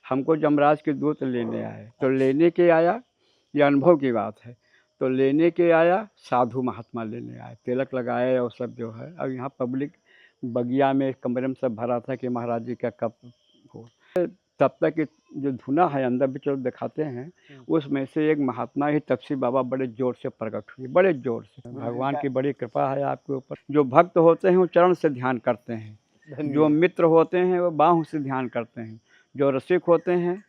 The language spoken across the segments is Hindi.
हमको जमराज के दूत लेने आए, तो लेने के आया, ये अनुभव की बात है। तो लेने के आया, साधु महात्मा लेने आए, तिलक लगाए और सब जो है। अब यहाँ पब्लिक बगिया में कमरे में सब भरा था कि महाराज जी का कब हो। तब तक ये जो धुना है अंदर भी चलो दिखाते हैं, उसमें से एक महात्मा ही तपसी बाबा बड़े जोर से प्रकट हुए, बड़े जोर से। भगवान की बड़ी कृपा है आपके ऊपर। जो भक्त होते हैं वो चरण से ध्यान करते हैं, जो मित्र होते हैं वो बाहों से ध्यान करते हैं, जो रसिक होते हैं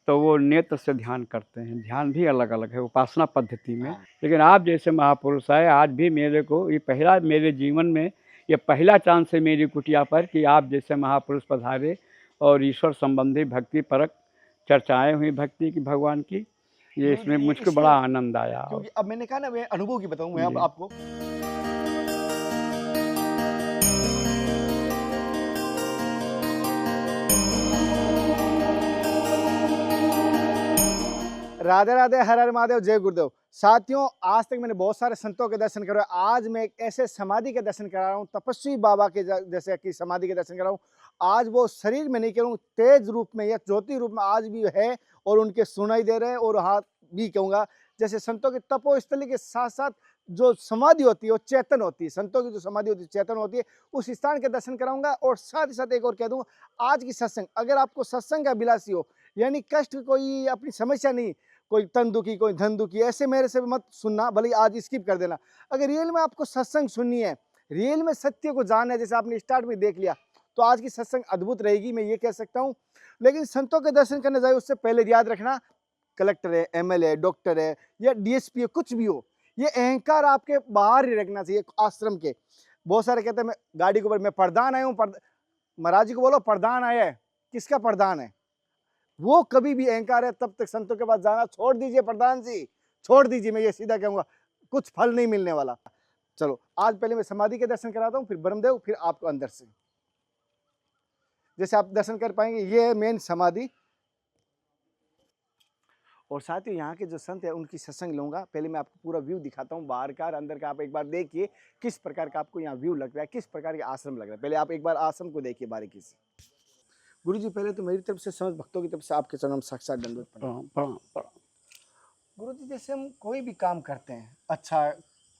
तो वो नेत्र से ध्यान करते हैं। ध्यान भी अलग अलग है उपासना पद्धति में। लेकिन आप जैसे महापुरुष आए, आज भी मेरे को ये पहला मेरे जीवन में ये पहला चांस है मेरी कुटिया पर कि आप जैसे महापुरुष पधारे और ईश्वर संबंधी भक्ति परक चर्चाएं हुई भक्ति की, भगवान की। ये इसमें मुझको बड़ा आनंद आया। क्योंकि अब मैंने कहा ना, मैं अनुभव की बताऊं मैं अब आपको। राधे राधे, हर हर महादेव, जय गुरुदेव। साथियों, आज तक मैंने बहुत सारे संतों के दर्शन करे। आज मैं एक ऐसे समाधि के दर्शन करा रहा हूँ, तपस्वी बाबा के जैसे की समाधि के दर्शन करा हूँ। आज वो शरीर में नहीं कहूँ, तेज रूप में या ज्योति रूप में आज भी है और उनके सुनाई दे रहे हैं। और हाथ भी कहूँगा जैसे संतों के तपोस्थली के साथ साथ जो समाधि होती है वो चेतन होती है। संतों की जो समाधि होती है चेतन होती है। उस स्थान के दर्शन कराऊंगा। और साथ ही साथ एक और कह दूंगा, आज की सत्संग, अगर आपको सत्संग का अभिलाषी हो, यानी कष्ट कोई अपनी समस्या नहीं, कोई तन दुखी, कोई धन दुखी, ऐसे मेरे से मत सुनना, भले आज स्किप कर देना। अगर रियल में आपको सत्संग सुननी है, रियल में सत्य को जानना है, जैसे आपने स्टार्ट में देख लिया, तो आज की सत्संग अद्भुत रहेगी, मैं ये कह सकता हूँ। लेकिन संतों के दर्शन करने जाए उससे पहले याद रखना, कलेक्टर है, एमएलए है, डॉक्टर है या डीएसपी है, कुछ भी हो, ये अहंकार आपके बाहर ही रखना चाहिए आश्रम के। बहुत सारे कहते हैं मैं गाड़ी के ऊपर मैं प्रधान आया हूँ, महाराज जी को बोलो प्रधान आया है, किसका प्रधान है? वो कभी भी अहंकार है, तब तक संतों के पास जाना छोड़ दीजिए। प्रधान जी छोड़ दीजिए, मैं ये सीधा कहूंगा, कुछ फल नहीं मिलने वाला। चलो आज पहले मैं समाधि के दर्शन कराता हूँ, फिर ब्रह्मदेव, फिर आपको अंदर से जैसे आप दर्शन कर पाएंगे। ये है मेन समाधि। और साथ ही यहाँ के जो संत है उनकी सत्संग लूंगा। पहले मैं आपको पूरा व्यू दिखाता हूँ, बाहर का और अंदर का। आप एक बार देखिए किस प्रकार का आपको यहाँ व्यू लग रहा है, किस प्रकार का आश्रम लग रहा है। पहले आप एक बार आश्रम को देखिए बारीकी से। गुरु जी, पहले तो मेरी तरफ से समझ भक्तों की तरफ से आपके चरणों में साक्षात दंडवत प्रणाम। गुरु जी, जैसे हम कोई भी काम करते हैं, अच्छा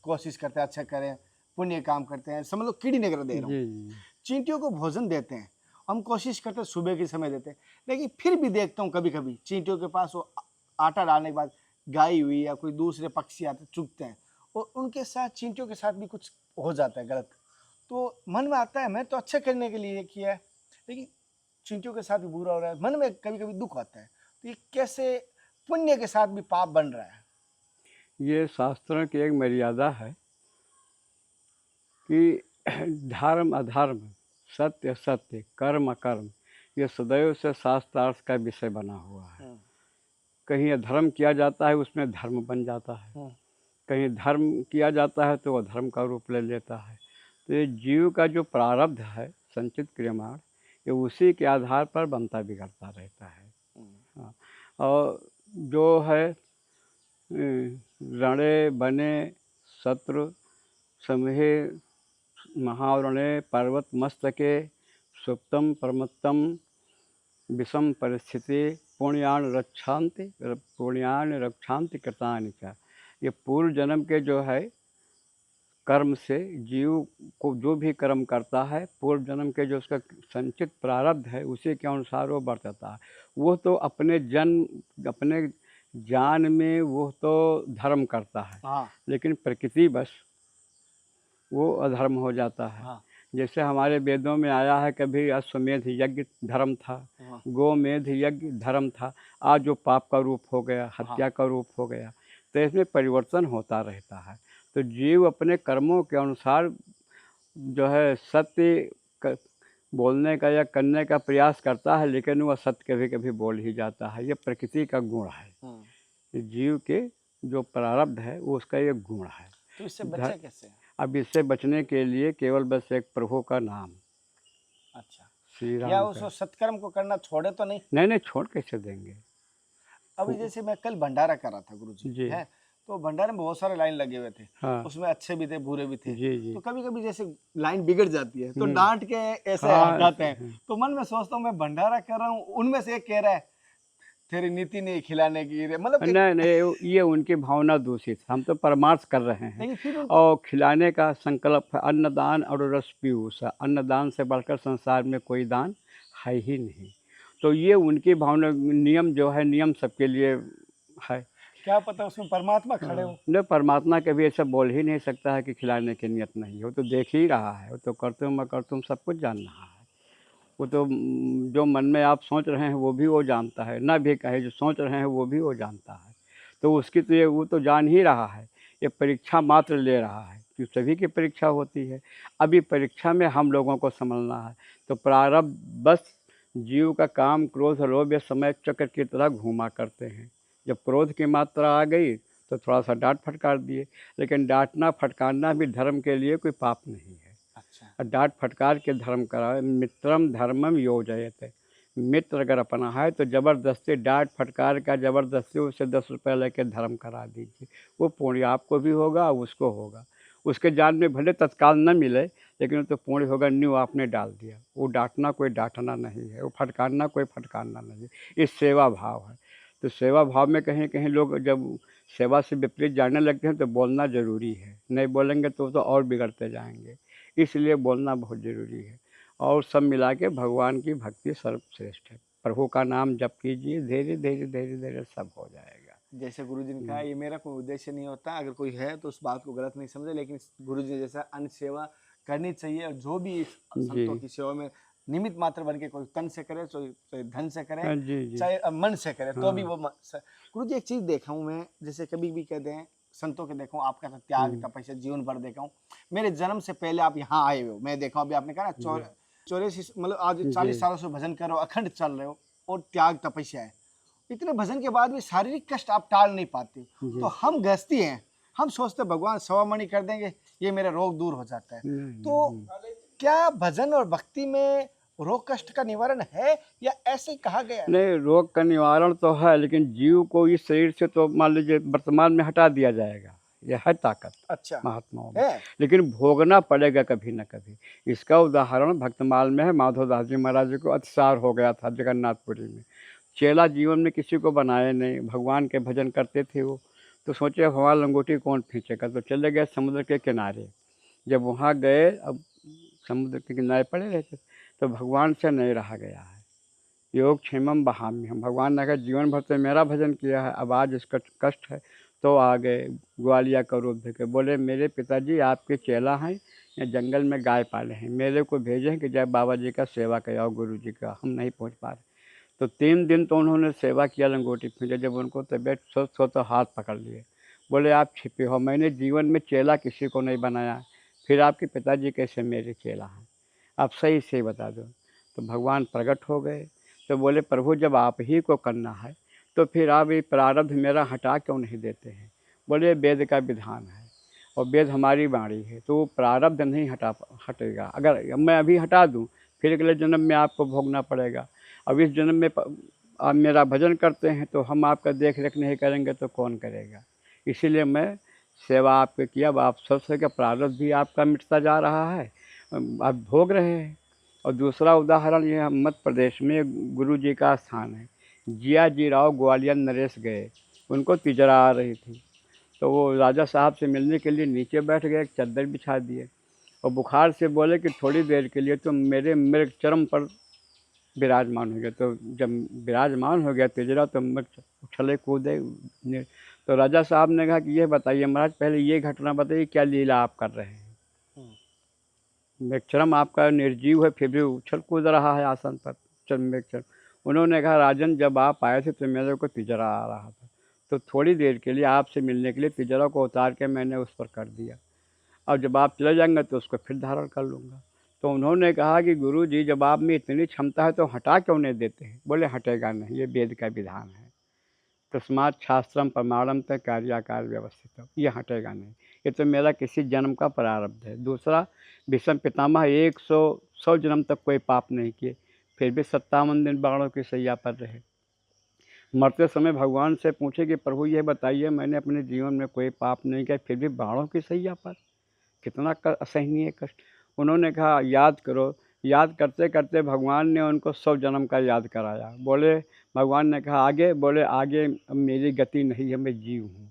कोशिश करते हैं, अच्छा करें, पुण्य काम करते हैं, समझ लो कीड़ी नगर दे रहा हूँ, चींटियों को भोजन देते हैं, हम कोशिश करते हैं सुबह के समय देते हैं। लेकिन फिर भी देखता हूँ कभी कभी चींटियों के पास वो आटा डालने के बाद गाय हुई या कोई दूसरे पक्षी आते चुगते हैं, और उनके साथ चींटियों के साथ भी कुछ हो जाता है गलत। तो मन में आता है मैं तो अच्छा करने के लिए किया है, लेकिन चींटियों के साथ भी बुरा हो रहा है, मन में कभी कभी दुख आता है। तो ये कैसे पुण्य के साथ भी पाप बन रहा है? ये शास्त्रों की एक मर्यादा है कि धर्म अधर्म, सत्य असत्य, कर्म अकर्म, ये सदैव से शास्त्रार्थ का विषय बना हुआ है। कहीं अधर्म किया जाता है उसमें धर्म बन जाता है, कहीं धर्म किया जाता है तो अधर्म का रूप ले लेता है। तो ये जीव का जो प्रारब्ध है, संचित क्रियमाण, ये उसी के आधार पर बनता बिगड़ता रहता है। हाँ, और जो है रणे बने शत्रु समूहे महावरणे पर्वत मस्तके सुप्तम परमत्तम विषम परिस्थिति पुण्यान रक्षांति कृतानि च। ये पूर्व जन्म के जो है कर्म से जीव को जो भी कर्म करता है, पूर्व जन्म के जो उसका संचित प्रारब्ध है उसी के अनुसार वो बरतता है। वो तो अपने अपने जान में वो तो धर्म करता है, लेकिन प्रकृति बस वो अधर्म हो जाता है। जैसे हमारे वेदों में आया है, कभी अश्वमेध यज्ञ धर्म था, गोमेध यज्ञ धर्म था, आज जो पाप का रूप हो गया, हत्या का रूप हो गया। तो इसमें परिवर्तन होता रहता है। तो जीव अपने कर्मों के अनुसार जो है सत्य बोलने का या करने का प्रयास करता है, लेकिन वह सत्य कभी कभी बोल ही जाता है। ये प्रकृति का गुण है, जीव के जो प्रारब्ध है वो उसका एक गुण है। तो इससे बचे कैसे? अब इससे बचने के लिए केवल बस एक प्रभु का नाम। अच्छा, श्री राम। या उसको सत्कर्म को करना छोड़े तो नहीं? नहीं, छोड़ कैसे देंगे। अभी जैसे मैं कल भंडारा कर रहा था गुरु जी, है, तो भंडारे में बहुत सारे लाइन लगे हुए थे, हाँ उसमें अच्छे भी थे बुरे भी थे। जी जी तो कभी कभी जैसे लाइन बिगड़ जाती है तो हम्म, डांट के ऐसे हाँ हटाते हैं, तो मन में सोचता हूँ मैं भंडारा कर रहा हूँ, उनमें से एक कह रहा है तेरी नीति नहीं खिलाने की, मतलब एक, नहीं नहीं ये उनकी भावना दूषित है। हम तो परमार्थ कर रहे हैं लेकिन फिर और खिलाने का संकल्प है। अन्नदान और रस पीयूष, अन्नदान से बढ़कर संसार में कोई दान है ही नहीं। तो ये उनकी भावना, नियम जो है नियम सबके लिए है। क्या पता उसमें परमात्मा खड़े हो। नहीं, परमात्मा कभी ऐसा बोल ही नहीं सकता है कि खिलाने की नियत नहीं है। वो तो देख ही रहा है, वो तो करतुम अकर्तुम सब कुछ जान रहा है। वो तो जो मन में आप सोच रहे हैं वो भी वो जानता है, ना भी कहे जो सोच रहे हैं वो भी वो जानता है। तो उसकी तो ये वो तो जान ही रहा है। ये परीक्षा मात्र ले रहा है कि सभी की परीक्षा होती है। अभी परीक्षा में हम लोगों को संभलना है। तो प्रारब्ध बस जीव का काम क्रोध लोभ ये समय चक्र की तरह घूमा करते हैं। जब क्रोध की मात्रा आ गई तो थोड़ा सा डांट फटकार दिए, लेकिन डांटना फटकारना भी धर्म के लिए कोई पाप नहीं है। अच्छा, और डांट फटकार के धर्म कराए, मित्रम धर्मम योजयते। मित्र अगर अपना है तो ज़बरदस्ती डांट फटकार का ज़बरदस्ती उससे 10 रुपये लेके धर्म करा दीजिए। वो पुण्य आपको भी होगा उसको होगा। उसके जान में भले तत्काल न मिले, लेकिन वो तो पुण्य होगा, न्यू आपने डाल दिया। वो डांटना कोई डांटना नहीं है, वो फटकारना कोई फटकारना नहीं है। ये सेवा भाव है। तो सेवा भाव में कहीं कहीं लोग जब सेवा से विपरीत जाने लगते हैं तो बोलना ज़रूरी है। नहीं बोलेंगे तो और बिगड़ते जाएंगे। इसलिए बोलना बहुत ज़रूरी है। और सब मिला के भगवान की भक्ति सर्वश्रेष्ठ है। प्रभु का नाम जप कीजिए, धीरे धीरे धीरे धीरे सब हो जाएगा। जैसे गुरुजी ने कहा ये मेरा कोई उद्देश्य नहीं होता, अगर कोई है तो उस बात को गलत नहीं समझे, लेकिन गुरुजी ने जैसा अन्य सेवा करनी चाहिए, और जो भी इस संतों की सेवा में निमित्त मात्र बन के कोई तन से करे, चाहे धन से करे, हाँ जी जी चाहे मन से करे, तो भी हाँ वो गुरुजी एक चीज देखा हूँ मैं, जैसे कभी भी कहते हैं संतों के देखा हूँ आपका त्याग तपस्या जीवन भर देखा हूँ। मेरे जन्म से पहले आप यहाँ आए हो, मैं देखा हूँ, अभी आपने कहा ना 84 मतलब आज 40 सालों से भजन कर रहे हो, अखंड चल रहे हो, और त्याग तपस्या है। इतने भजन के बाद भी शारीरिक कष्ट आप टाल नहीं पाते। तो हम गृहस्थी हैं, हम सोचते भगवान सवा मणि कर देंगे, ये मेरा रोग दूर हो जाता है। तो क्या भजन और भक्ति में रोग कष्ट का निवारण है, या ऐसे ही कहा गया है? नहीं, रोग का निवारण तो है, लेकिन जीव को इस शरीर से तो मान लीजिए वर्तमान में हटा दिया जाएगा। यह है ताकत अच्छा महात्माओं में, है। लेकिन भोगना पड़ेगा कभी न कभी। इसका उदाहरण भक्तमाल में है। माधवदास जी महाराज जी को अतिसार हो गया था जगन्नाथपुरी में। चेला जीवन में किसी को बनाए नहीं, भगवान के भजन करते थे वो। तो सोचे हमारा लंगोटी कौन खींचेगा, तो चले गए समुद्र के किनारे। जब वहाँ गए, अब समुद्र के किनारे पड़े रहते, तो भगवान से नहीं रहा गया है। योग क्षेमम बहामी हम, भगवान ने कहा जीवन भर तो मेरा भजन किया है, अब आज इसका कष्ट है। तो आ गए ग्वालिया का रूप देके, बोले मेरे पिताजी आपके चेला हैं, या जंगल में गाय पाले हैं, मेरे को भेजें कि जब बाबा जी का सेवा कराओ, गुरु जी का, हम नहीं पहुंच पा रहे। तो 3 दिन तो उन्होंने सेवा किया, लंगोटी खींचे। जब उनको तबीयत सो तो हाथ पकड़ लिए, बोले आप छिपे हो, मैंने जीवन में चेला किसी को नहीं बनाया, फिर आपके पिताजी कैसे मेरे चेला हैं, आप सही से बता दो। तो भगवान प्रकट हो गए। तो बोले प्रभु जब आप ही को करना है तो फिर आप ये प्रारब्ध मेरा हटा क्यों नहीं देते हैं। बोले वेद का विधान है और वेद हमारी वाणी है, तो वो प्रारब्ध नहीं हटेगा। अगर मैं अभी हटा दूं, फिर अगले जन्म में आपको भोगना पड़ेगा। अब इस जन्म में आप मेरा भजन करते हैं तो हम आपका देख रेख नहीं करेंगे तो कौन करेगा। इसीलिए मैं सेवा आपके किया। अब आप सबसे का प्रारब्ध भी आपका मिटता जा रहा है, आप भोग रहे हैं। और दूसरा उदाहरण ये मध्य प्रदेश में गुरु जी का स्थान है। जिया जी राव ग्वालियर नरेश गए, उनको तिजरा आ रही थी, तो वो राजा साहब से मिलने के लिए नीचे बैठ गए, एक चादर बिछा दिए और बुखार से बोले कि थोड़ी देर के लिए तो मेरे मृग चरम पर विराजमान हो गया। तो जब विराजमान हो गया तिजरा तो मृग उछले कूदे। तो राजा साहब ने कहा कि ये बताइए महाराज, पहले ये घटना बताइए, क्या लीला आप कर रहे हैं। मेघचरम आपका निर्जीव है फिर भी उछल कूद रहा है आसन पर मेघचरम। उन्होंने कहा राजन जब आप आए थे तो मेरे को तिजरा आ रहा था, तो थोड़ी देर के लिए आपसे मिलने के लिए तिजरा को उतार के मैंने उस पर कर दिया, और जब आप चले जाएंगे तो उसको फिर धारण कर लूँगा। तो उन्होंने कहा कि गुरु जी जब आप में इतनी क्षमता है तो हटा क्यों नहीं देते हैं। बोले हटेगा नहीं, ये वेद का विधान है। तस्मात् शास्त्रम प्रमाणम तक कार्याकार व्यवस्थित, ये हटेगा नहीं। ये तो मेरा किसी जन्म का प्रारब्ध है। दूसरा, भीष्म पितामह 100 जन्म तक कोई पाप नहीं किए, फिर भी 57 दिन बाणों की सैया पर रहे। मरते समय भगवान से पूछे कि प्रभु ये बताइए, मैंने अपने जीवन में कोई पाप नहीं किया, फिर भी बाणों की सैया पर कितना असहनीय कष्ट। उन्होंने कहा याद करो। याद करते करते भगवान ने उनको 100 जन्म का याद कराया। बोले, भगवान ने कहा आगे? बोले आगे अब मेरी गति नहीं है, मैं जीव हूँ।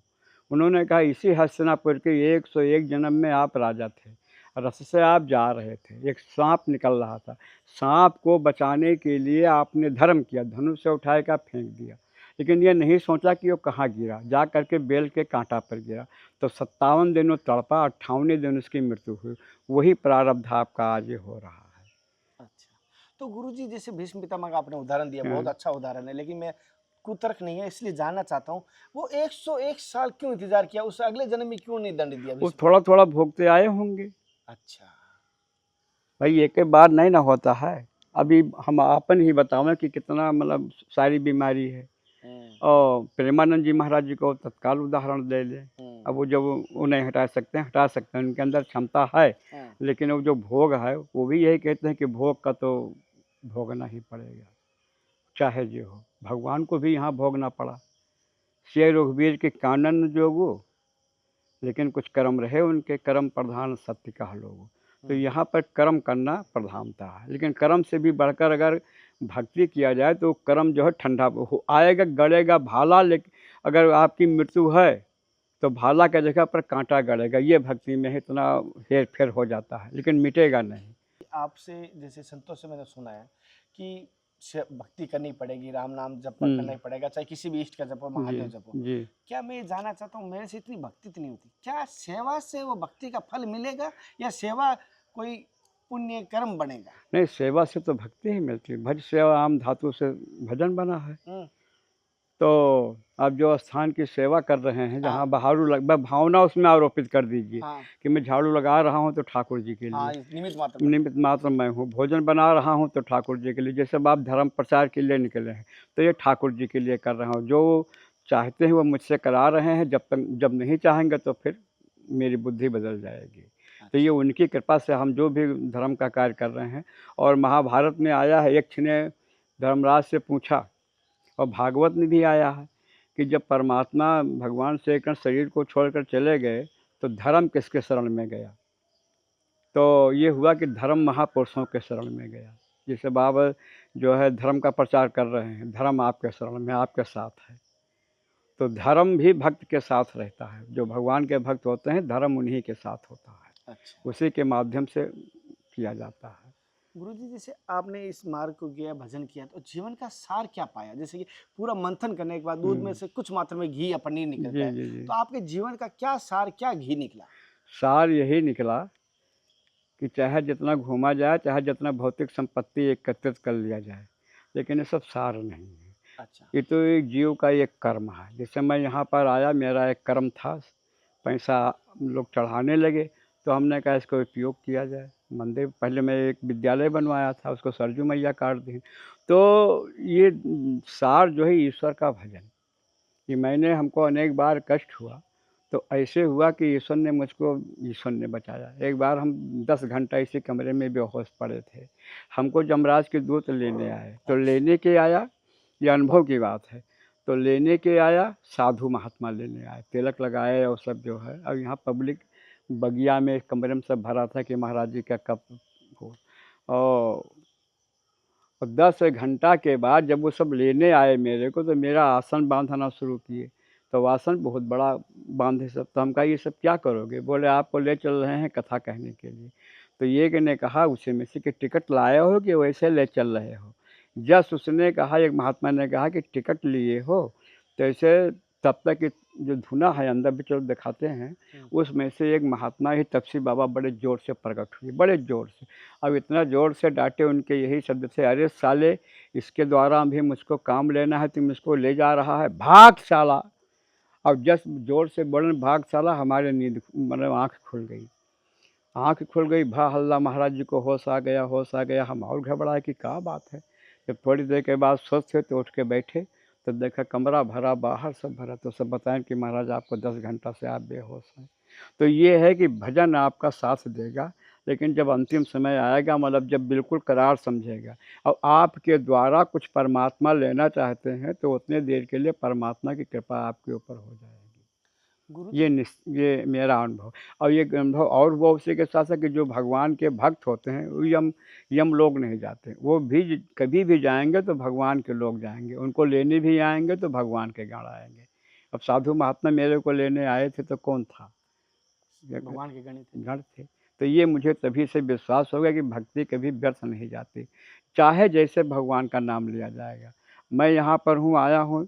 उन्होंने कहा इसी हस्तिनापुर के 101 जन्म में आप राजा थे, रथ से आप जा रहे थे, एक सांप निकल रहा था, सांप को बचाने के लिए आपने धर्म किया, धनुष से उठाए का फेंक दिया, लेकिन ये नहीं सोचा कि वो कहाँ गिरा, जा करके बेल के कांटा पर गिरा। तो 57 दिन वो तड़पा, 58वें दिन उसकी मृत्यु हुई। वही प्रारब्ध आपका आज ये हो रहा है। अच्छा, तो गुरुजी जैसे भीष्म पितामह का आपने उदाहरण दिया, बहुत हाँ। अच्छा उदाहरण है, लेकिन मैं कुतर्क नहीं है इसलिए जानना चाहता हूँ, वो 101 साल क्यों इंतजार किया, उस अगले जन्म में क्यों नहीं दंड दिया वो भीष्म? थोड़ा थोड़ा भोगते आए होंगे अच्छा। भाई, एक ही बार नहीं ना होता है। अभी हम अपन ही बतावें कि कितना मतलब सारी बीमारी है। और प्रेमानंद जी महाराज जी को तत्काल उदाहरण ले लें। अब वो जब वो नहीं हटा सकते हैं, हटा सकते हैं, उनके अंदर क्षमता है, लेकिन वो जो भोग है वो भी यही कहते हैं कि भोग का तो भोगना ही पड़ेगा, चाहे जो हो। भगवान को भी यहाँ भोगना पड़ा। शेर रघुवीर के कानन जोगो, लेकिन कुछ कर्म रहे उनके, कर्म प्रधान सत्य कह लोगो। तो यहाँ पर कर्म करना प्रधानता है, लेकिन कर्म से भी बढ़कर अगर भक्ति किया जाए तो कर्म जो है ठंडा हो आएगा, गड़ेगा भाला, लेकिन अगर आपकी मृत्यु है तो भाला की जगह पर कांटा गड़ेगा। ये भक्ति में इतना हेर फेर हो जाता है, लेकिन मिटेगा नहीं। आपसे जैसे संतों से मैंने सुना है कि भक्ति करनी पड़ेगी, राम नाम जप करना ही हम्म, पड़ेगा, चाहे किसी भी इष्ट का जपो, जी महादेव जपो। जी। क्या मैं ये जानना चाहता हूँ, मेरे से इतनी भक्ति तो नहीं होती, क्या सेवा से वो भक्ति का फल मिलेगा, या सेवा कोई पुण्य कर्म बनेगा? नहीं, सेवा से तो भक्ति ही मिलती है। भज सेवा आम धातु से भजन बना है। तो आप जो स्थान की सेवा कर रहे हैं, जहाँ बहारू लग भावना उसमें आरोपित कर दीजिए कि मैं झाड़ू लगा रहा हूँ तो ठाकुर जी के लिए, निमित्त मात्र मैं हूँ। भोजन बना रहा हूँ तो ठाकुर जी के लिए। जैसे आप धर्म प्रचार के लिए निकले हैं तो ये ठाकुर जी के लिए कर रहा हूँ। जो चाहते हैं वो मुझसे करा रहे हैं, जब नहीं चाहेंगे तो फिर मेरी बुद्धि बदल जाएगी। तो ये उनकी कृपा से हम जो भी धर्म का कार्य कर रहे हैं। और महाभारत में आया है, यक्ष ने धर्मराज से पूछा, और भागवत में भी आया है कि जब परमात्मा भगवान श्री कृष्ण शरीर को छोड़कर चले गए तो धर्म किसके शरण में गया? तो ये हुआ कि धर्म महापुरुषों के शरण में गया। जैसे बाबा जो है धर्म का प्रचार कर रहे हैं, धर्म आपके शरण में, आपके साथ है। तो धर्म भी भक्त के साथ रहता है। जो भगवान के भक्त होते हैं, धर्म उन्हीं के साथ होता है। अच्छा। उसी के माध्यम से किया जाता है। गुरुजी, जैसे आपने इस मार्ग को किया, भजन किया, तो जीवन का सार क्या पाया? जैसे कि पूरा मंथन करने के बाद दूध में से कुछ मात्रा में घी या पनीर निकलता है, जी। तो आपके जीवन का क्या सार, क्या घी निकला? सार यही निकला कि चाहे जितना घूमा जाए, चाहे जितना भौतिक संपत्ति एकत्रित कर लिया जाए, लेकिन ये सब सार नहीं है। अच्छा। ये तो एक जीव का एक कर्म है। जैसे मैं यहाँ पर आया, मेरा एक कर्म था, पैसा लोग चढ़ाने लगे तो हमने कहा इसका उपयोग किया जाए। मंदिर पहले मैं एक विद्यालय बनवाया था, उसको सरजू मैया काट दी। तो ये सार जो है ईश्वर का भजन, कि मैंने, हमको अनेक बार कष्ट हुआ तो ऐसे हुआ कि ईश्वर ने बचाया। एक बार हम 10 घंटा इसी कमरे में बेहोश पड़े थे। हमको यमराज के दूत लेने आए। तो लेने के आया, ये अनुभव की बात है, तो लेने के आया साधु महात्मा लेने आए, तिलक लगाए और सब जो है। अब यहाँ पब्लिक बगिया में कमरे में सब भरा था कि महाराज जी का कब हो। और 10 घंटा के बाद जब वो सब लेने आए मेरे को, तो मेरा आसन बांधना शुरू किए। तो आसन बहुत बड़ा बांधे सब। तो हम कहा ये सब क्या करोगे? बोले आपको ले चल रहे हैं कथा कहने के लिए। तो ये ने कहा उसे में से कि टिकट लाए हो कि वैसे ले चल रहे हो? जस्ट उसने कहा, एक महात्मा ने कहा कि टिकट लिए हो, तो ऐसे तब तक कि जो धुना है अंदर भी चलो दिखाते हैं, उसमें से एक महात्मा ही तपसी बाबा बड़े ज़ोर से प्रकट हुए, बड़े ज़ोर से। अब इतना ज़ोर से डांटे, उनके यही शब्द थे, अरे साले, इसके द्वारा भी मुझको काम लेना है, तुम इसको ले जा रहा है, भाग साला। अब जस्ट ज़ोर से बोले भाग साला, हमारे नींद मतलब आँख खुल गई। आँख खुल गई, भा हल्ला, महाराज जी को होश आ गया, होश आ गया। हम और घबराए कि क्या बात है। जब थोड़ी देर के बाद स्वस्थ हुए तो उठ के बैठे तो देखा कमरा भरा, बाहर सब भरा। तो सब बताएं कि महाराज आपको 10 घंटा से आप बेहोश हैं। तो ये है कि भजन आपका साथ देगा, लेकिन जब अंतिम समय आएगा, मतलब जब बिल्कुल करार समझेगा और आपके द्वारा कुछ परमात्मा लेना चाहते हैं, तो उतने देर के लिए परमात्मा की कृपा आपके ऊपर हो जाएगी। गुरुजी ये मेरा अनुभव। और ये अनुभव और वो उसी के साथ साथ कि जो भगवान के भक्त होते हैं, वो यम लोग नहीं जाते, वो भी कभी भी जाएंगे तो भगवान के लोग जाएंगे, उनको लेने भी आएंगे तो भगवान के गण आएंगे। अब साधु महात्मा मेरे को लेने आए थे तो कौन था? भगवान के गणित थे। गण थे। तो ये मुझे तभी से विश्वास हो गया कि भक्ति कभी व्यर्थ नहीं जाती, चाहे जैसे भगवान का नाम लिया जाएगा। मैं यहाँ पर हूँ, आया हूँ,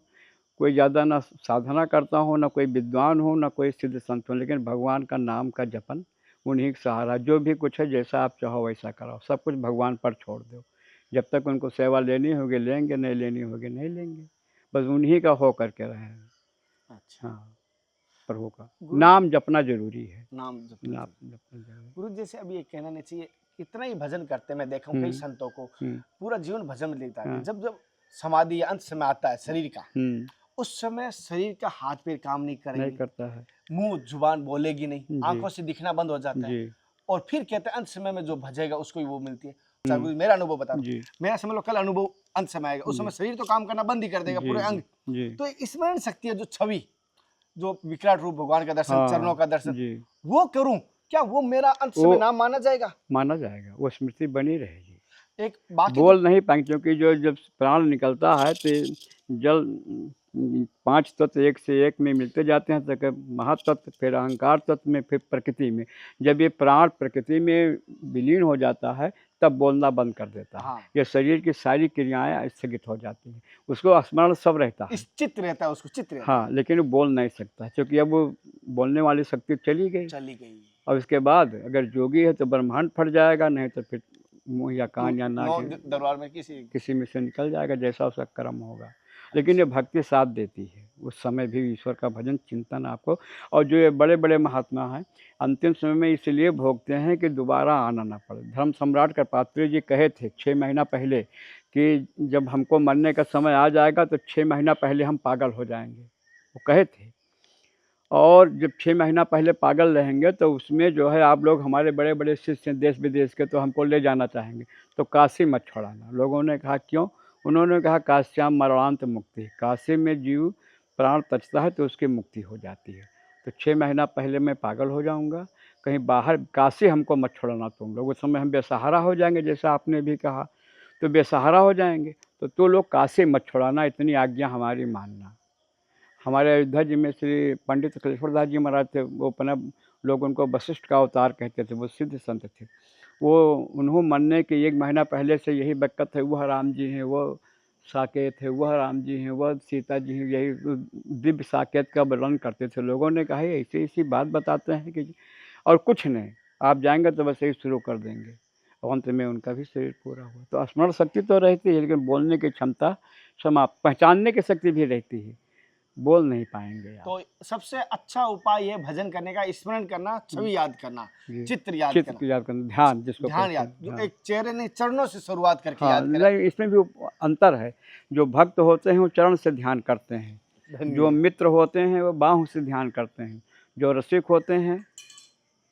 कोई ज़्यादा ना साधना करता हूँ, ना कोई विद्वान हूँ, ना कोई सिद्ध संत हूँ, लेकिन भगवान का नाम का जपन, उन्हीं का सहारा। जो भी कुछ है, जैसा आप चाहो वैसा करो, सब कुछ भगवान पर छोड़ दो। जब तक उनको सेवा लेनी होगी लेंगे, नहीं लेनी होगी नहीं लेंगे, बस उन्हीं का हो करके रहें। अच्छा हाँ, प्रभु का गुरु नाम जपना जरूरी है। नाम जपना नाम चाहिए। जपना जरूरी। गुरु जैसे अभी ये कहना नहीं चाहिए, इतना ही भजन करते मैं देखा हूँ कई संतों को, पूरा जीवन भजन में लगता है। हाँ। जब जब समाधि या अंत समय आता है शरीर का, हम्म, उस समय शरीर का हाथ पैर काम नहीं नहीं करेंगे, करता है। मुंह जुबान बोलेगी नहीं, जी आंखों से दिखना बंद हो जाता है। जी और फिर कहते हैं अंत समय में जो भजेगा उसको ही वो मिलती है। अच्छा गुरु मेरा अनुभव बता रहा हूँ, जी मेरा समझ लो कल अनुभव अंत समय आएगा, उस समय शरीर तो काम करना बंद ही कर देगा, जी पूरे अंग। जी तो एक स्मरण शक्ति है, जो छवि, जो विकराट रूप भगवान का दर्शन, हाँ चरणों का दर्शन, जी, वो करूं, क्या वो मेरा अंत समय वो नाम माना जाएगा? माना जाएगा, वो स्मृति बनी रहेगी। एक बाकी बोल नहीं पाएंगे, क्योंकि जो जब प्राण निकलता है तो जल 5 तत्व एक से एक में मिलते जाते हैं, तक महातत्व, फिर अहंकार तत्व में, फिर प्रकृति में। जब ये प्राण प्रकृति में विलीन हो जाता है, तब बोलना बंद कर देता है। हाँ, ये शरीर की सारी क्रियाएं स्थगित हो जाती हैं, उसको स्मरण सब रहता है। इस चित्त रहता है, उसको चित्त रहता हाँ, लेकिन वो बोल नहीं सकता, क्योंकि अब वो बोलने वाली शक्ति चली गई। चली गई। और इसके बाद अगर जोगी है तो ब्रह्मांड फट जाएगा, नहीं तो फिर मुंह या कान या नाक 9 दरबार में किसी में से निकल जाएगा, जैसा उसका कर्म होगा। लेकिन ये भक्ति साथ देती है, उस समय भी ईश्वर का भजन चिंतन आपको। और जो ये बड़े बड़े महात्मा हैं, अंतिम समय में इसलिए भोगते हैं कि दोबारा आना ना पड़े। धर्म सम्राट कृपात्रि जी कहे थे 6 महीना पहले कि जब हमको मरने का समय आ जाएगा तो 6 महीना पहले हम पागल हो जाएंगे, वो कहे थे। और जब 6 महीना पहले पागल रहेंगे तो उसमें जो है, आप लोग हमारे बड़े बड़े शिष्य हैं देश विदेश के, तो हमको ले जाना चाहेंगे, तो काशी मत छोड़ाना। लोगों ने कहा क्यों? उन्होंने कहा काश्याम मरणांत मुक्ति, काशी में जीव प्राण तजता है तो उसकी मुक्ति हो जाती है। तो 6 महीना पहले मैं पागल हो जाऊंगा, कहीं बाहर काशी हमको मत छोड़ना तुम लोग, उस समय हम बेसहारा हो जाएंगे, जैसा आपने भी कहा, तो बेसहारा हो जाएंगे। तो लोग काशी मत छोड़ाना, इतनी आज्ञा हमारी मानना। हमारे अयोध्या जी में श्री पंडित कलेश्वर दास जी महाराज थे, वो अपना, लोग उनको वशिष्ठ का अवतार कहते थे, वो सिद्ध संत थे। वो उन्हों मरने के 1 महीना पहले से यही बरकत है, वह राम जी हैं, वो साकेत है, वह राम जी हैं, वह सीता जी हैं, यही दिव्य साकेत का वर्णन करते थे। लोगों ने कहा ऐसी ऐसी बात बताते हैं कि, और कुछ नहीं, आप जाएंगे तो बस यही शुरू कर देंगे। और अंत में उनका भी शरीर पूरा हुआ। तो स्मरण शक्ति तो रहती है, लेकिन बोलने की क्षमता समाप्त, पहचानने की शक्ति भी रहती है, बोल नहीं पाएंगे आप। तो सबसे अच्छा उपाय है भजन करने का, स्मरण करना, छवि याद करना, जी, चित्र याद चित्त करना, याद करना, ध्यान जिसको ध्यान कहते याद, हैं, जो ध्यान। एक चेहरे ने चरणों से शुरुआत करके हाँ, याद करें। नहीं, इसमें भी अंतर है। जो भक्त होते हैं वो चरण से ध्यान करते हैं, जो धन्य मित्र होते हैं वो बाहों से ध्यान करते हैं, जो रसिक होते हैं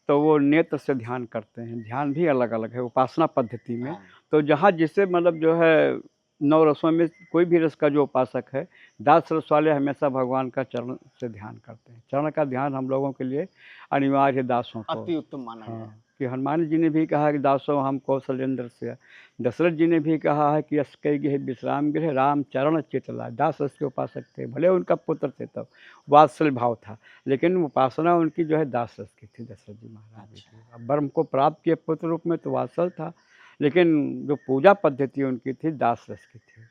तो वो नेत्र से ध्यान करते हैं। ध्यान भी अलग अलग है उपासना पद्धति में। हाँ, तो जहाँ जिससे मतलब जो है, 9 रसों में कोई भी रस का जो उपासक है, दास रस वाले हमेशा भगवान का चरण से ध्यान करते हैं। चरण का ध्यान हम लोगों के लिए अनिवार्य है, दासों को। अति उत्तम माना गया है। हाँ, कि हनुमान जी ने भी कहा कि दासों हम कौशलेंद्र से। दशरथ जी ने भी कहा है कि यश कई गृह विश्राम गृह, राम चरण चितला। दास रस के उपासक थे, भले उनका पुत्र थे, तब वात्सल्य भाव था, लेकिन उपासना उनकी जो है दास रस की थी, दशरथ जी महाराज जी की। अब ब्रह्म को प्राप्त किए पुत्र रूप में तो वात्सल्य था, लेकिन जो पूजा पद्धति उनकी थी दास रस की थी।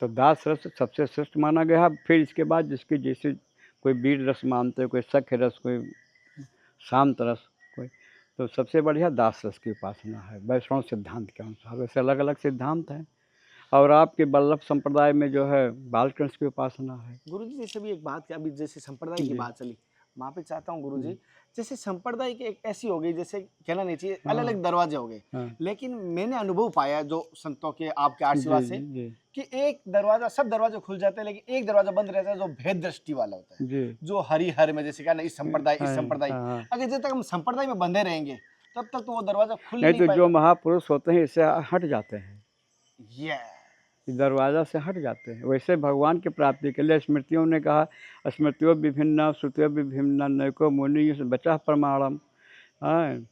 तो दास रस सबसे श्रेष्ठ माना गया। फिर इसके बाद जिसकी जैसे, कोई वीर रस मानते हैं, कोई सख्य रस, कोई शांत रस, कोई, तो सबसे बढ़िया दास रस की उपासना है वैष्णव सिद्धांत के अनुसार। वैसे अलग अलग सिद्धांत हैं। और आपके वल्लभ संप्रदाय में जो है बालकृष्ण की उपासना है। गुरु जी जैसे भी एक बात, अभी जैसे संप्रदाय की बात चली, वहाँ पे चाहता हूँ गुरु जी, जैसे संप्रदाय की एक ऐसी हो गई, जैसे कहना नहीं चाहिए, अलग अलग दरवाजे हो गए, हाँ, लेकिन मैंने अनुभव पाया जो संतों के आपके आशीर्वाद जी से, जी कि एक दरवाजा, सब दरवाजे खुल जाते हैं लेकिन एक दरवाजा बंद रहता है, जो भेद दृष्टि वाला होता है, जी, जो हरिहर में जैसे कहना, इस संप्रदाय, इस हाँ, संप्रदाय, हाँ, अगर जब तक हम संप्रदाय में बंधे रहेंगे तब तक तो वो दरवाजा खुल नहीं नहीं तो जो पाएगा। महापुरुष होते हैं इससे हट जाते हैं, ये दरवाजा से हट जाते हैं। वैसे भगवान की प्राप्ति के लिए स्मृतियों ने कहा, स्मृतियों विभिन्ना श्रुतियों विभिन्ना नैको मुनि बचा प्रमाणम। हाँ,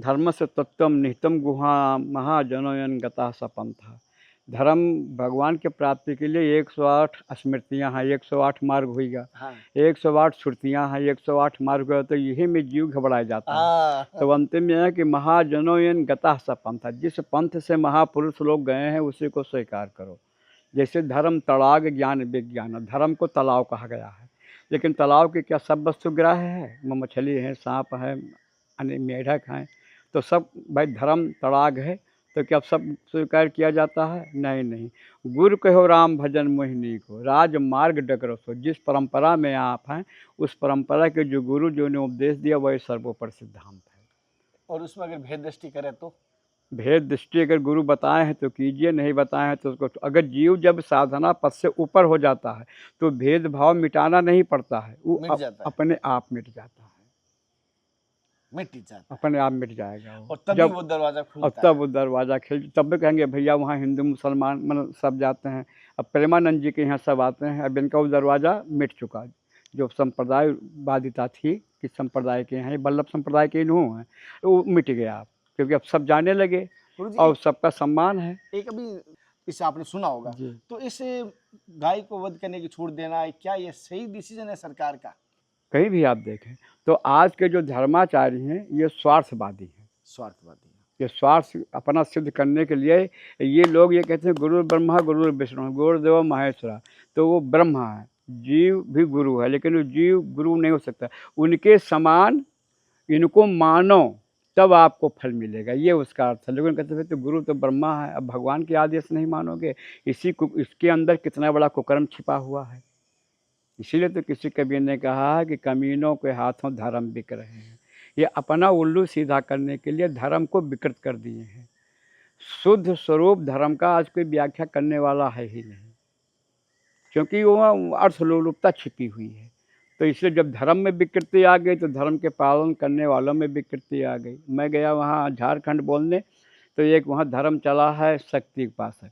धर्म से तत्वम निहितम गुहा महाजनोयन गता सपंथा। धर्म भगवान के प्राप्ति के लिए 108 स्मृतियाँ हैं, 108 मार्ग हुईगा, हाँ 108 श्रुतियाँ हैं, 108 मार्ग हुआ, तो यही में जीव घबराया जाता है। हाँ तो अंतिम में है कि महाजनोयन गता सपंथा, जिस पंथ से महापुरुष लोग गए हैं उसी को स्वीकार करो। जैसे धर्म तड़ाग ज्ञान विज्ञान, धर्म को तालाब कहा गया है, लेकिन तालाब के क्या सब वस्तु ग्राह्य है? वो मछली है, सांप है, अन्य मेढक हैं, तो सब भाई धर्म तड़ाग है, तो क्या सब स्वीकार किया जाता है? नहीं नहीं। गुरु कहो राम भजन मोहिनी को, राज मार्ग डगरसो। जिस परंपरा में आप हैं उस परंपरा के जो गुरु जो ने उपदेश दिया वही सर्वोपरि सिद्धांत है। और उसमें अगर भेद दृष्टि करे तो भेद दृष्टि अगर गुरु बताए हैं तो कीजिए, नहीं बताए हैं तो उसको। अगर जीव जब साधना पथ से ऊपर हो जाता है तो भेदभाव मिटाना नहीं पड़ता है, वो मिट जाता है, अपने आप मिट जाता है, मिट ही जाता है। अपने आप मिट जाएगा वो। और तभी जब वो दरवाजा अब खुलता तब है। वो दरवाज़ा खिल, तब भी कहेंगे भैया वहाँ हिंदू मुसलमान मतलब सब जाते हैं। अब प्रेमानंद जी के यहाँ सब आते हैं, अब इनका वो दरवाज़ा मिट चुका। जो संप्रदायवादिता थी कि संप्रदाय के हैं, वल्लभ संप्रदाय के इन्हों हैं, वो मिट गया अब, क्योंकि अब सब जाने लगे गुरु जी और सबका सम्मान है। एक अभी इसे आपने सुना होगा, जी। तो इस गाय को वध करने की छूट देना है, क्या ये सही डिसीजन है सरकार का? कहीं भी आप देखें तो आज के जो धर्माचार्य हैं ये स्वार्थवादी हैं। स्वार्थवादी ये स्वार्थ अपना सिद्ध करने के लिए ये लोग ये कहते हैं गुरु ब्रह्मा गुरु विष्णु गुरुदेव महेश्वरा, तो वो ब्रह्मा है, जीव भी गुरु है, लेकिन वो जीव गुरु नहीं हो सकता। उनके समान इनको मानो तब आपको फल मिलेगा, ये उसका अर्थ है। लेकिन कहते हैं तो गुरु तो ब्रह्मा है, अब भगवान के आदेश नहीं मानोगे। इसके अंदर कितना बड़ा कुकर्म छिपा हुआ है। इसीलिए तो किसी कबीर ने कहा है कि कमीनों के हाथों धर्म बिक रहे हैं। ये अपना उल्लू सीधा करने के लिए धर्म को विकृत कर दिए हैं। शुद्ध स्वरूप धर्म का आज कोई व्याख्या करने वाला है ही नहीं, क्योंकि वो अर्थलोलुपता छिपी हुई है। तो इसलिए जब धर्म में विकृति आ गई तो धर्म के पालन करने वालों में विकृति आ गई। मैं गया वहाँ झारखंड बोलने, तो एक वहाँ धर्म चला है शक्ति उपासक।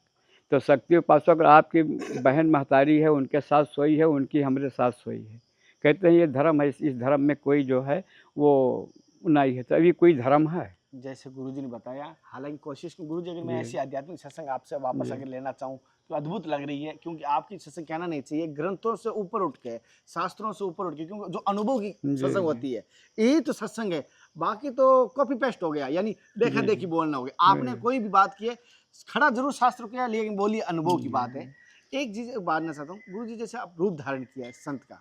तो शक्ति उपासक आपकी बहन महतारी है, उनके साथ सोई है, उनकी हमारे साथ सोई है। कहते हैं ये धर्म है, इस धर्म में कोई जो है वो नहीं है। तो अभी कोई धर्म है? जैसे गुरुजी ने बताया, हालांकि कोशिश की गुरुजी, अगर मैं जी। ऐसी आध्यात्मिक सत्संग आपसे वापस जी। अगर लेना चाहूँ तो अद्भुत लग रही है, क्योंकि आपकी सत्संग कहना नहीं चाहिए, ग्रंथों से ऊपर उठ के, शास्त्रों से ऊपर उठ के, क्योंकि जो अनुभव की जी, सत्संग जी। होती है यही तो सत्संग है। बाकी तो कॉपी पेस्ट हो गया, यानी देखा जी, देखी जी। बोलना हो गया। आपने जी। कोई भी बात की है, खड़ा जरूर शास्त्र किया, लेकिन बोली अनुभव की बात है। जी। एक चीज बांधना चाहता हूँ गुरु जी, जैसे आप रूप धारण किया है संत का,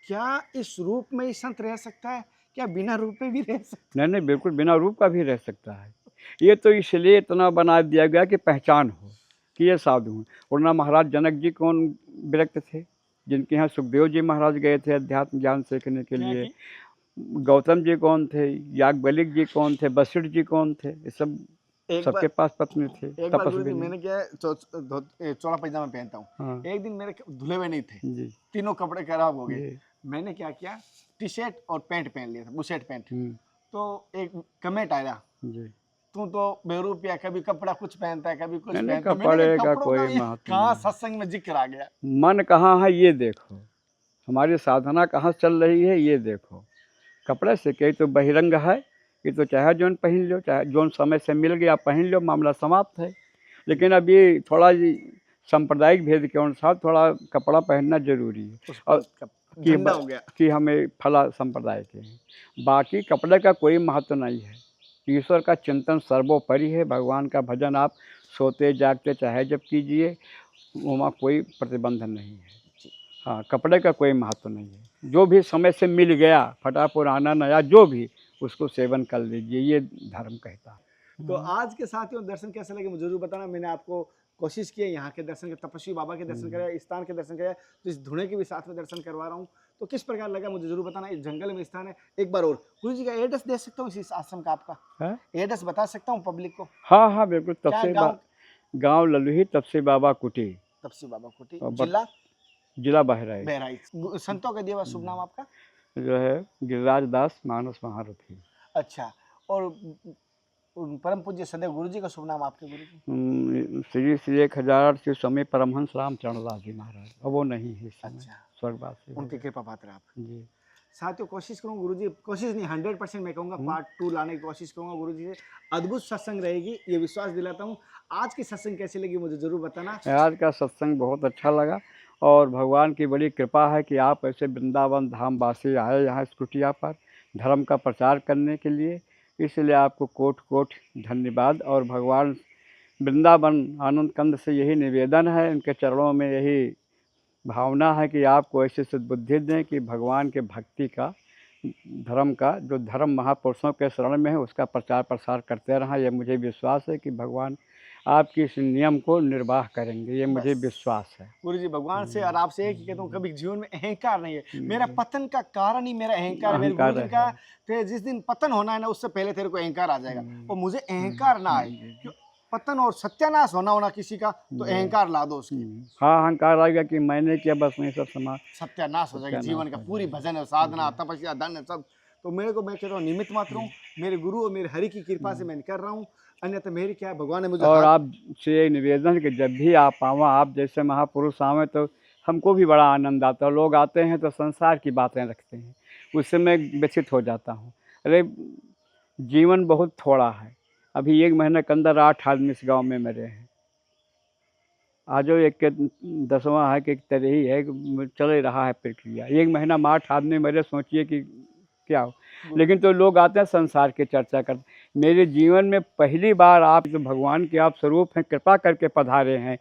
क्या इस रूप में ही संत रह सकता है? क्या बिना रूप में भी रह सकता नहीं नहीं, बिल्कुल बिना रूप का भी रह सकता है। ये तो इसलिए इतना बना दिया गया कि पहचान हो कि ये साधु हैं। वरना महाराज जनक जी कौन विरक्त थे, जिनके यहाँ सुखदेव जी महाराज गए थे अध्यात्म ज्ञान सीखने के क्या लिए। कि? गौतम जी कौन थे, याज्ञवल्क्य जी कौन थे, वशिष्ठ जी कौन थे, ये सब एक सबके बार पास पत्नी थे, एक बार गुरु जी तपस्वी। मैंने क्या है, चौड़ा पैजामा पहनता हूँ। हाँ एक दिन मेरे धुले हुए नहीं थे, जी तीनों कपड़े खराब हो गए। जी। मैंने क्या किया, टी शर्ट और पैंट पहन लिया था, बुशर्ट पैंट। हम्म, तो एक कमेंट आया, जी। तू तो बेरूपिया, कभी कपड़ा कुछ पहनता है, कभी कुछ नहीं नहीं, पहनता है। मैंने कपड़े कहा का कपड़ों कोई का ये महत्व कहाँ नहीं। सत्संग में जिक्र आ गया? मन कहाँ है ये देखो, हमारी साधना कहाँ चल रही है ये देखो। कपड़े से कहीं तो बहिरंग है कि तो चाहे जोन पहन लो, चाहे जोन समय से मिल गया पहन लो, मामला समाप्त है। लेकिन अब ये थोड़ा सांप्रदायिक भेद के अनुसार थोड़ा कपड़ा पहनना जरूरी है, उस और पंथ का झंडा हो गया। कि हमें फला संप्रदाय के हैं। बाकी कपड़े का कोई महत्व नहीं है। ईश्वर का चिंतन सर्वोपरि है। भगवान का भजन आप सोते जागते चाहे जब कीजिए, वहाँ कोई प्रतिबंध नहीं है। हाँ, कपड़े का कोई महत्व नहीं है। जो भी समय से मिल गया, फटा पुराना नया जो भी, उसको सेवन कर लीजिए, ये धर्म कहता है। तो आज के साथियों दर्शन कैसे लगे मुझे जरूर बताना। मैंने आपको कोशिश की है यहाँ के दर्शन के, तपस्वी बाबा के दर्शन कराया, इस स्थान के दर्शन कराया, तो इस धुने के भी साथ में दर्शन करवा रहा हूँ। तो किस प्रकार लगा मुझे जरूर बताना। इस जंगल में स्थान है। एक बार और गुरु जी का एड्रेस दे सकता हूँ इस आश्रम का आपका? है? एड्रेस बता सकता हूँ पब्लिक को? हाँ हाँ बिल्कुल। क्या गाँव? गाँव ललुही, तपसे बाबा कुटी, तपसी बाबा कुटी, और जिला जिला बहराइच। बहराइच। संतों का दिया हुआ शुभ नाम आपका? जो है गिरिराज दास मानस महारथी। अच्छा, और उन परम पूज्य सदैव गुरु जी का शुभ नाम आपके गुरु जी। श्री श्री 1008 श्री स्वामी परमहंस रामचरण दास जी महाराज, अब वो नहीं है इस समय, अच्छा, स्वर्गवासी हो उनकी गए। कृपा पात्र आप। जी। साथियों कोशिश करूँ गुरु जी, कोशिश नहीं 100% मैं कहूँगा पार्ट 2 लाने की कोशिश करूँगा गुरु जी से। अद्भुत सत्संग रहेगी ये विश्वास दिलाता हूँ। आज की सत्संग कैसी लगी मुझे जरूर बताना। आज का सत्संग बहुत अच्छा लगा और भगवान की बड़ी कृपा है कि आप ऐसे वृंदावन धाम वासी आए यहाँ इस कुटिया पर धर्म का प्रचार करने के लिए, इसलिए आपको कोट कोट धन्यवाद। और भगवान वृंदावन आनंद कंद से यही निवेदन है, उनके चरणों में यही भावना है कि आपको ऐसी सद्बुद्धि दें कि भगवान के भक्ति का, धर्म का, जो धर्म महापुरुषों के शरण में है उसका प्रचार प्रसार करते रहें। ये मुझे विश्वास है कि भगवान आपकी इस नियम को निर्वाह करेंगे, ये मुझे विश्वास है। गुरु जी भगवान से और आपसे एक ही कहता हूँ, कभी जीवन में अहंकार नहीं है। मेरा पतन का कारण ही मेरा अहंकार है। मेरे गुरु जी का तेरे जिस दिन पतन होना है ना उससे पहले तेरे को अहंकार आ जाएगा और मुझे अहंकार ना आए। पतन और सत्यानाश होना किसी का तो अहंकार ला दो उसकी। हाँ, अहंकार आएगा कि मैंने किया बस नहीं, सब समाज सत्यानाश हो जाएगा जीवन का। पूरी भजन और साधना तपस्या धन सब तो मेरे को मैं कहता हूँ निमित्त मात्र हूँ। मेरे गुरु और मेरे हरि की कृपा से मैं कर रहा हूँ, अन्यथा मेरी क्या है, भगवान ने मुझे और आपसे निवेदन कि जब भी आप आवा, आप जैसे महापुरुष आवें तो हमको भी बड़ा आनंद आता है। लोग आते हैं तो संसार की बातें रखते हैं, उससे मैं व्यथित हो जाता हूँ। अरे जीवन बहुत थोड़ा है, अभी 1 महीने के अंदर 8 आदमी इस गांव में मरे हैं। आजो एक के 10वां है कि एक तरह ही है, चल ही रहा है प्रक्रिया। 1 महीना में 8 आदमी मरे, सोचिए कि क्या हो। लेकिन तो लोग आते हैं संसार की चर्चा करते। मेरे जीवन में पहली बार आप जो भगवान के आप स्वरूप हैं, कृपा करके पधारे हैं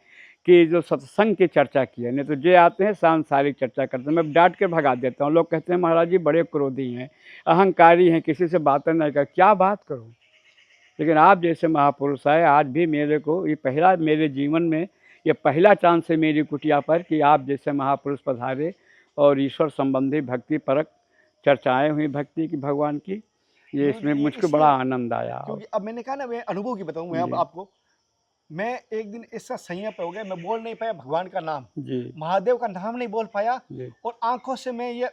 कि जो सत्संग की चर्चा की है। नहीं तो जे आते हैं सांसारिक चर्चा करते हैं, मैं डांट के भगा देता हूँ। लोग कहते हैं महाराज जी बड़े क्रोधी हैं, अहंकारी हैं, किसी से बातें नहीं कर, क्या बात करूँ। लेकिन आप जैसे महापुरुष आए, आज भी मेरे को ये पहला, मेरे जीवन में ये पहला चांस है मेरी कुटिया पर कि आप जैसे महापुरुष पधारे और ईश्वर संबंधी भक्ति परक चर्चाएं हुई भक्ति की, भगवान की, ये इसमें मुझको बड़ा आनंद आया। क्योंकि अब मैंने कहा ना, मैं अनुभव की बताऊं मैं अब आपको। मैं एक दिन ऐसा संयम पे हो गया, मैं बोल नहीं पाया भगवान का नाम, महादेव का नाम नहीं बोल पाया और आंखों से मैं ये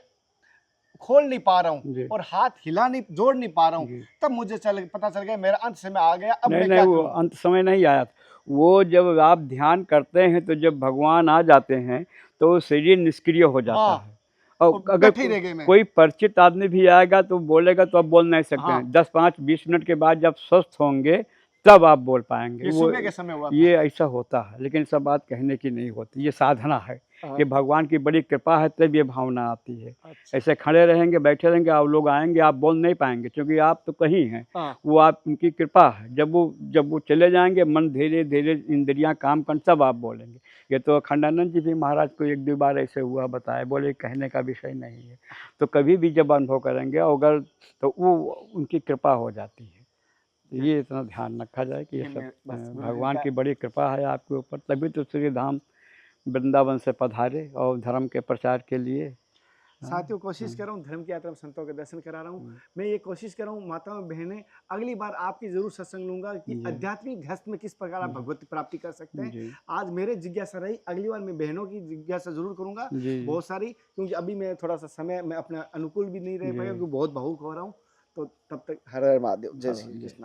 खोल नहीं पा रहा हूँ और हाथ हिला नहीं, जोड़ नहीं पा रहा हूँ। तब मुझे पता चल गया मेरा अंत समय आ गया। अब मैं क्या वो अंत समय नहीं आया था। वो जब आप ध्यान करते हैं तो जब भगवान आ जाते हैं तो शरीर निष्क्रिय हो जाता है। और अगर कोई परिचित आदमी भी आएगा तो बोलेगा तो आप बोल नहीं सकते हैं। 10, 5, 20 मिनट के बाद जब स्वस्थ होंगे तब आप बोल पाएंगे। वो के समय हुआ ये ऐसा होता है, लेकिन सब बात कहने की नहीं होती, ये साधना है कि भगवान की बड़ी कृपा है तब ये भावना आती है। ऐसे खड़े रहेंगे, बैठे रहेंगे, आप लोग आएंगे, आप बोल नहीं पाएंगे क्योंकि आप तो कहीं हैं। वो आप उनकी कृपा है। जब वो चले जाएंगे, मन धीरे धीरे इंद्रियां काम कर, तब आप बोलेंगे। ये तो अखंडानंद जी भी महाराज को 1-2 बार ऐसे हुआ, बताया, बोले कहने का विषय नहीं है। तो कभी भी जब अनुभव करेंगे अगर तो वो उनकी कृपा हो जाती है। ये इतना ध्यान रखा जाए कि ये सब भगवान की बड़ी कृपा है आपके ऊपर, तभी तो श्री धाम वृंदावन से पधारे और धर्म के प्रचार के लिए। साथियों कोशिश कर रहा हूँ धर्म की यात्रा में संतों के दर्शन करा रहा हूँ। मैं ये कोशिश कर रहा हूँ माताओं बहनें, अगली बार आपकी जरूर सत्संग लूंगा कि आध्यात्मिक हस्त में किस प्रकार आप भगवती प्राप्ति कर सकते हैं। आज मेरे जिज्ञासा रही, अगली बार मैं बहनों की जिज्ञासा जरूर करूंगा बहुत सारी, क्योंकि अभी मैं थोड़ा सा समय मैं अपना अनुकूल भी नहीं रह पाया क्योंकि बहुत भावुक हो रहा हूँ। तो तब तक हर हर महादेव, जय श्री कृष्ण।